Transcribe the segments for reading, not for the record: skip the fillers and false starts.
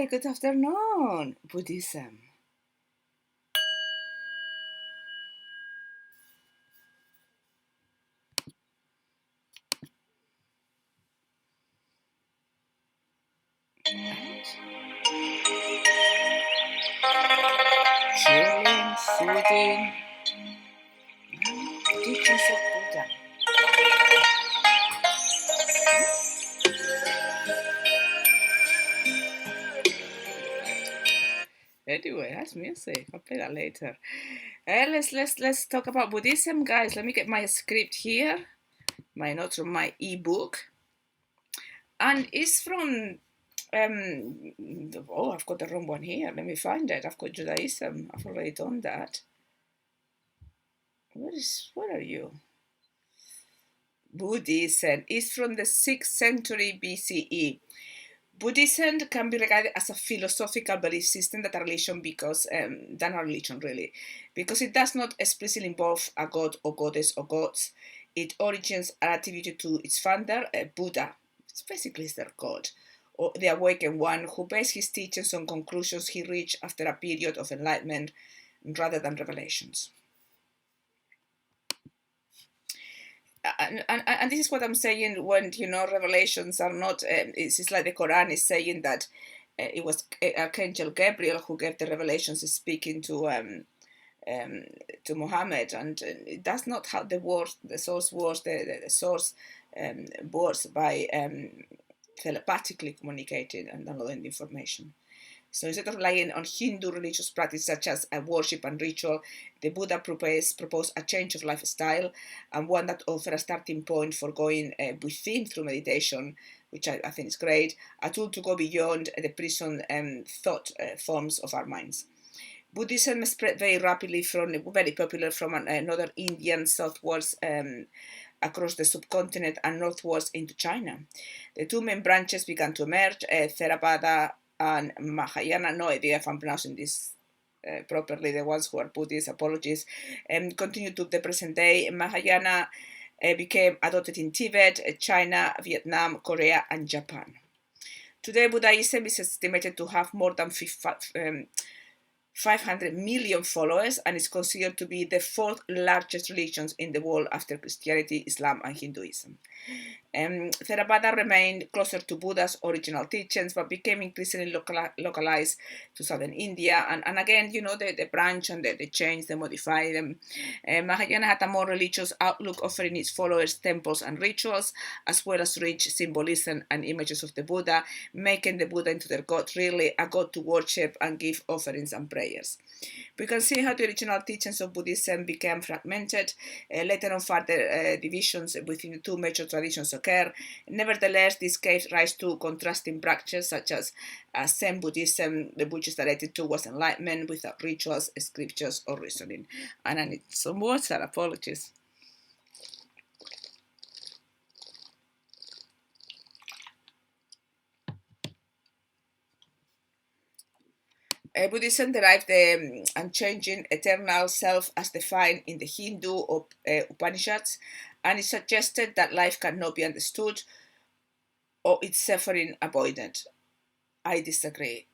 Hi, good afternoon, Buddhism. Chilling, soothing, teachings of Buddha. Anyway, that's music. I'll play that later. Let's talk about Buddhism, guys. Let me get my script here, my notes from my ebook, and it's from I've got the wrong one here. Let me find it. I've got Judaism. I've already done that. Where are you? Buddhism is from the 6th century BCE. Buddhism can be regarded as a philosophical belief system than a religion really, because it does not explicitly involve a god or goddess or gods. Its origins are attributed to its founder, Buddha. It's basically their god, or the awakened one who based his teachings on conclusions he reached after a period of enlightenment rather than revelations. And this is what I'm saying when revelations are not. It's like the Quran is saying that it was Archangel Gabriel who gave the revelations, speaking to Muhammad, and that's not how the source was. The source was by telepathically communicating and downloading information. So instead of relying on Hindu religious practice such as worship and ritual, the Buddha proposed a change of lifestyle, and one that offers a starting point for going within through meditation, which I think is great, a tool to go beyond the prison thought forms of our minds. Buddhism spread very rapidly very popular from another Indian southwards across the subcontinent and northwards into China. The two main branches began to emerge, Theravada and Mahayana. No idea if I'm pronouncing this properly. The ones who are Buddhist, apologies. Continue to the present day. Mahayana became adopted in Tibet, China, Vietnam, Korea, and Japan. Today, Buddhism is estimated to have more than 500 million followers and is considered to be the fourth largest religion in the world after Christianity, Islam, and Hinduism. Theravada remained closer to Buddha's original teachings, but became increasingly localized to southern India. And again, the branch and they changed, they modified them. Mahayana had a more religious outlook, offering its followers temples and rituals, as well as rich symbolism and images of the Buddha, making the Buddha into their god, really a god to worship and give offerings and prayers. We can see how the original teachings of Buddhism became fragmented. Later on, further divisions within the two major traditions occur. Nevertheless, this gave rise to contrasting practices such as Zen Buddhism, which is directed towards enlightenment without rituals, scriptures, or reasoning. And I need some water, apologies. Buddhism derived the unchanging eternal self as defined in the Hindu Upanishads, and it suggested that life cannot be understood or its suffering avoided. I disagree.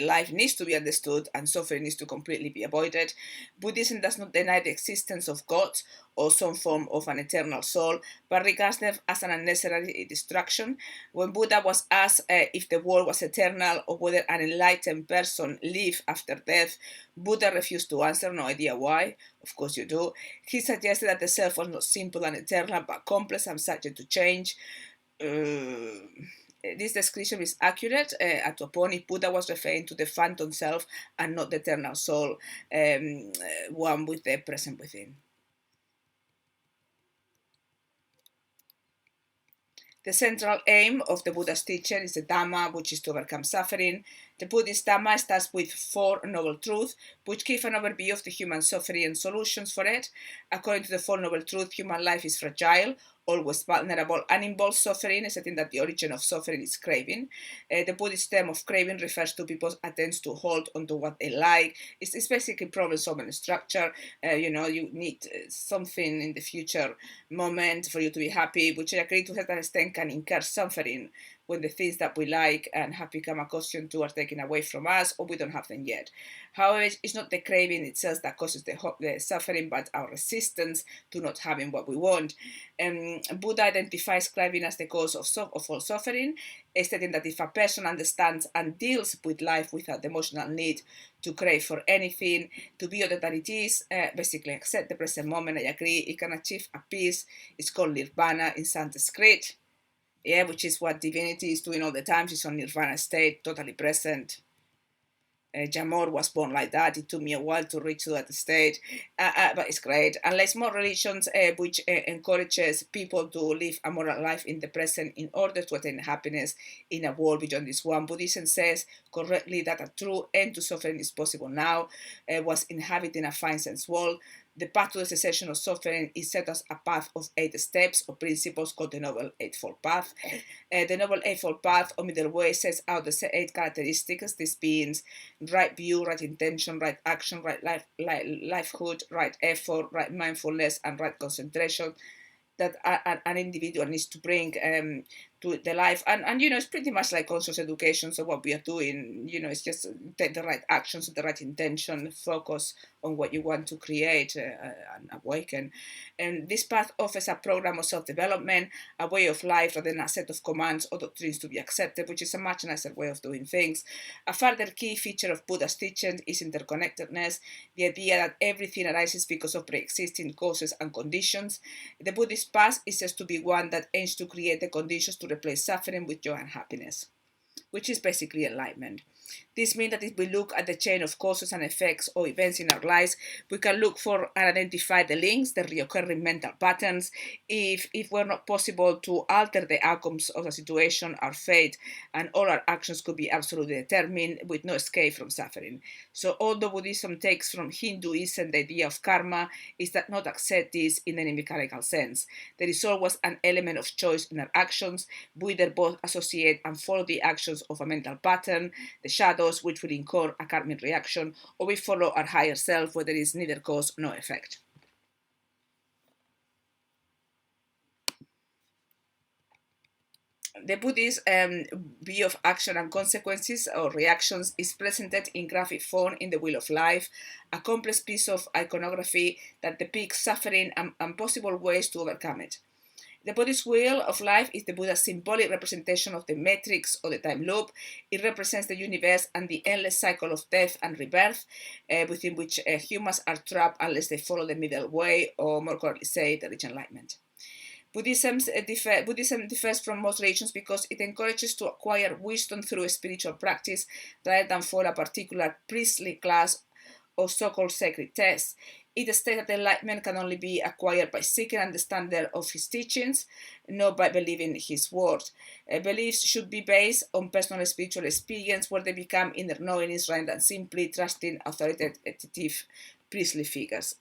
Life needs to be understood and suffering needs to completely be avoided. Buddhism does not deny the existence of God or some form of an eternal soul, but regards them as an unnecessary distraction. When Buddha was asked if the world was eternal or whether an enlightened person lived after death, Buddha refused to answer, no idea why. Of course you do. He suggested that the self was not simple and eternal, but complex and subject to change. This description is accurate at a point if Buddha was referring to the phantom self and not the eternal soul, one with the present within. The central aim of the Buddha's teaching is the Dhamma, which is to overcome suffering. The Buddhist Dhamma starts with 4 noble truths, which give an overview of the human suffering and solutions for it. According to the 4 noble truths, human life is fragile, always vulnerable, and involves suffering, asserting that the origin of suffering is craving. The Buddhist term of craving refers to people's attempts to hold onto what they like. It's basically problem-solving structure. You need something in the future moment for you to be happy, which I agree to a certain extent can incur suffering. when the things that we like and have become accustomed to are taken away from us, or we don't have them yet. However, it's not the craving itself that causes the suffering, but our resistance to not having what we want. Buddha identifies craving as the cause of all suffering, stating that if a person understands and deals with life without the emotional need to crave for anything, to be other than it is, basically accept the present moment, I agree, it can achieve a peace. It's called nirvana in Sanskrit, yeah, which is what divinity is doing all the time. She's on nirvana state, totally present. Amor was born like that. It took me a while to reach to that state, but it's great. Unless more religions which encourages people to live a moral life in the present in order to attain happiness in a world beyond this one. Buddhism says correctly that a true end to suffering is possible now. Was inhabiting a fine sense world. The path to the cessation of suffering is set as a path of 8 steps or principles called the Noble Eightfold Path. The Noble Eightfold Path or Middle Way sets out the 8 characteristics, this being right view, right intention, right action, right livelihood, right effort, right mindfulness, and right concentration that an individual needs to bring to the life. And it's pretty much like conscious education. So what we are doing, it's just take the right actions, the right intention, focus on what you want to create and awaken. And this path offers a program of self-development, a way of life rather than a set of commands or doctrines to be accepted, which is a much nicer way of doing things. A further key feature of Buddha's teaching is interconnectedness, the idea that everything arises because of pre-existing causes and conditions. The Buddhist path is said to be one that aims to create the conditions to replace suffering with joy and happiness, which is basically enlightenment. This means that if we look at the chain of causes and effects or events in our lives, we can look for and identify the links, the recurring mental patterns. If were not possible to alter the outcomes of a situation, our fate, and all our actions could be absolutely determined with no escape from suffering. So although Buddhism takes from Hinduism the idea of karma, is that not accept this in any mechanical sense. There is always an element of choice in our actions. We either both associate and follow the actions of a mental pattern, the shadows, which will incur a karmic reaction, or we follow our higher self, where there is neither cause nor effect. The Buddhist view of action and consequences or reactions is presented in graphic form in the Wheel of Life, a complex piece of iconography that depicts suffering and possible ways to overcome it. The Buddhist wheel of life is the Buddha's symbolic representation of the matrix or the time loop. It represents the universe and the endless cycle of death and rebirth, within which humans are trapped unless they follow the middle way, or more correctly say, the rich enlightenment. Buddhism differs from most religions because it encourages to acquire wisdom through a spiritual practice rather than for a particular priestly class or so-called sacred tests. It states that enlightenment can only be acquired by seeking understanding of his teachings, not by believing his words. Beliefs should be based on personal spiritual experience, where they become inner knowings rather than simply trusting authoritative priestly figures.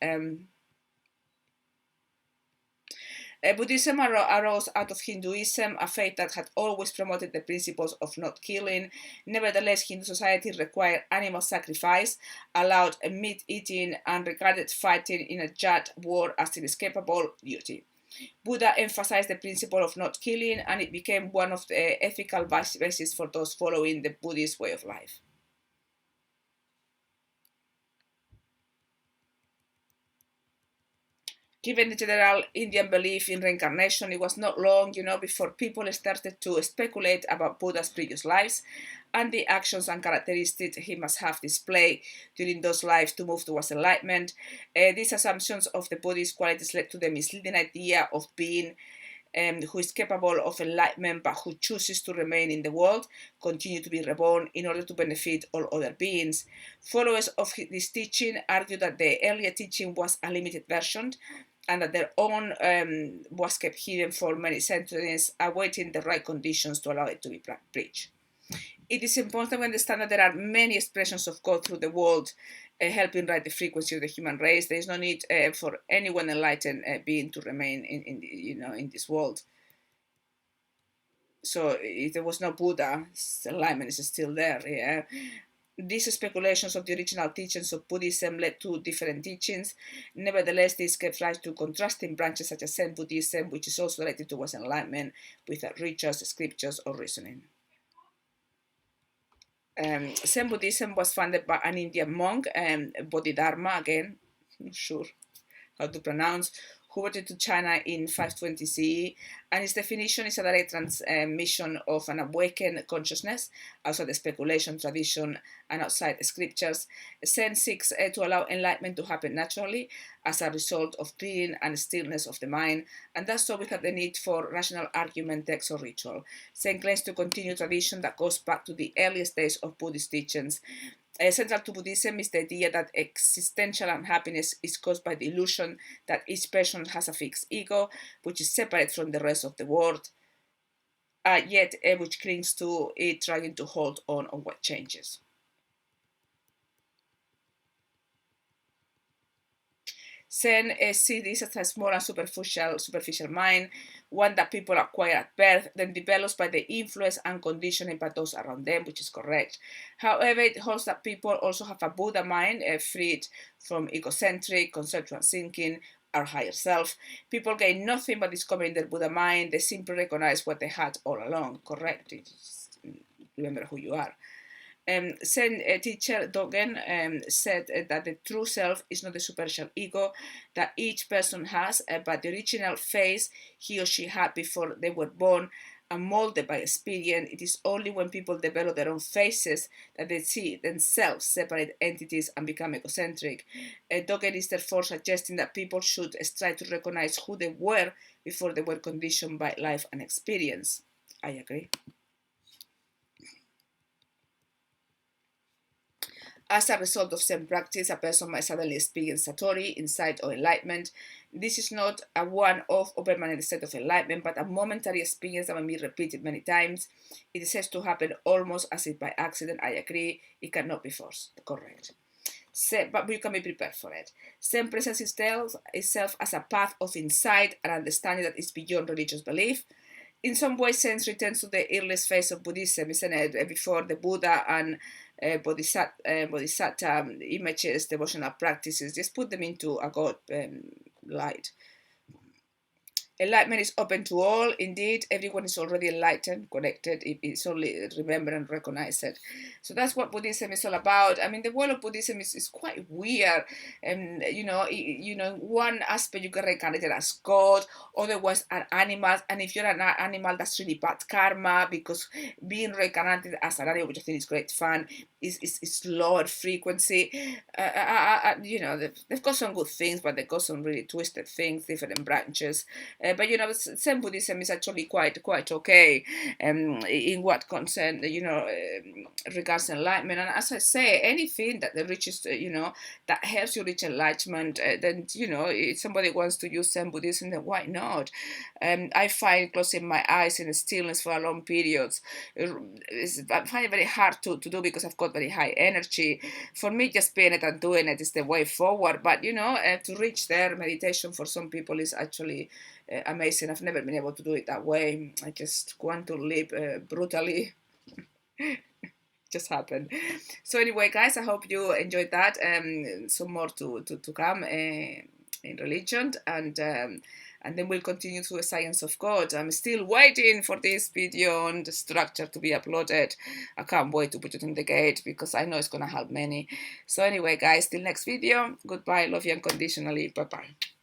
Buddhism arose out of Hinduism, a faith that had always promoted the principles of not killing. Nevertheless, Hindu society required animal sacrifice, allowed meat eating, and regarded fighting in a just war as inescapable duty. Buddha emphasized the principle of not killing, and it became one of the ethical bases for those following the Buddhist way of life. Given the general Indian belief in reincarnation, it was not long, before people started to speculate about Buddha's previous lives and the actions and characteristics he must have displayed during those lives to move towards enlightenment. These assumptions of the Buddhist qualities led to the misleading idea of being who is capable of enlightenment but who chooses to remain in the world, continue to be reborn in order to benefit all other beings. Followers of this teaching argue that the earlier teaching was a limited version and that their own was kept hidden for many centuries, awaiting the right conditions to allow it to be preached. It is important to understand that there are many expressions of God through the world, helping raise the frequency of the human race. There is no need for anyone enlightened being to remain in this world. So if there was no Buddha, enlightenment is still there. Yeah. These speculations of the original teachings of Buddhism led to different teachings. Nevertheless, this gave rise to contrasting branches such as Zen Buddhism, which is also related towards enlightenment without rituals, scriptures, or reasoning. Zen Buddhism was founded by an Indian monk, Bodhidharma, again, not sure how to pronounce, who went to China in 520 CE, and its definition is a direct transmission of an awakened consciousness outside the speculation tradition and outside the scriptures. Zen seeks to allow enlightenment to happen naturally as a result of clearing and stillness of the mind, and thus so without the need for rational argument, text, or ritual. Zen claims to continue tradition that goes back to the earliest days of Buddhist teachings. Central to Buddhism is the idea that existential unhappiness is caused by the illusion that each person has a fixed ego, which is separate from the rest of the world, yet which clings to it, trying to hold on what changes. Zen see this as a small and superficial mind, one that people acquire at birth, then develops by the influence and conditioning by those around them, which is correct. However, it holds that people also have a Buddha mind, freed from egocentric, conceptual thinking, our higher self. People gain nothing by discovering their Buddha mind. They simply recognize what they had all along. Correct. Remember who you are. Zen teacher Dogen said that the true self is not the superficial ego that each person has, but the original face he or she had before they were born and molded by experience. It is only when people develop their own faces that they see themselves separate entities and become egocentric. Dogen is therefore suggesting that people should strive to recognize who they were before they were conditioned by life and experience. I agree. As a result of Zen practice, a person might suddenly experience satori, insight, or enlightenment. This is not a one-off or permanent state of enlightenment, but a momentary experience that may be repeated many times. It is said to happen almost as if by accident. I agree. It cannot be forced. Correct. But we can be prepared for it. Zen presents itself as a path of insight and understanding that is beyond religious belief. In some ways, Zen returns to the earliest phase of Buddhism, isn't it? Before the Buddha and Bodhisattva images, devotional practices, just put them into a God light. Enlightenment is open to all. Indeed, everyone is already enlightened, connected. It's only remember and recognize it. So that's what Buddhism is all about. I mean, the world of Buddhism is quite weird. And one aspect you can reincarnate it as God, otherwise an animal. And if you're an animal, that's really bad karma, because being reincarnated as an animal, which I think is great fun, is lower frequency. They've got some good things, but they've got some really twisted things, different branches. But Zen Buddhism is actually quite okay in what concern regards enlightenment. And as I say, anything that reaches that helps you reach enlightenment, then if somebody wants to use Zen Buddhism, then why not? I find closing my eyes in stillness for long periods, I find it very hard to do because I've got very high energy. For me, just being it and doing it is the way forward. But to reach there, meditation for some people is actually amazing. I've never been able to do it that way. I just want to live brutally. Just happened. So anyway, guys, I hope you enjoyed that. Some more to come in religion, and then we'll continue through the science of God. I'm still waiting for this video on the structure to be uploaded. I can't wait to put it on the gate because I know it's gonna help many. So anyway, guys, till next video. Goodbye, love you unconditionally. Bye bye.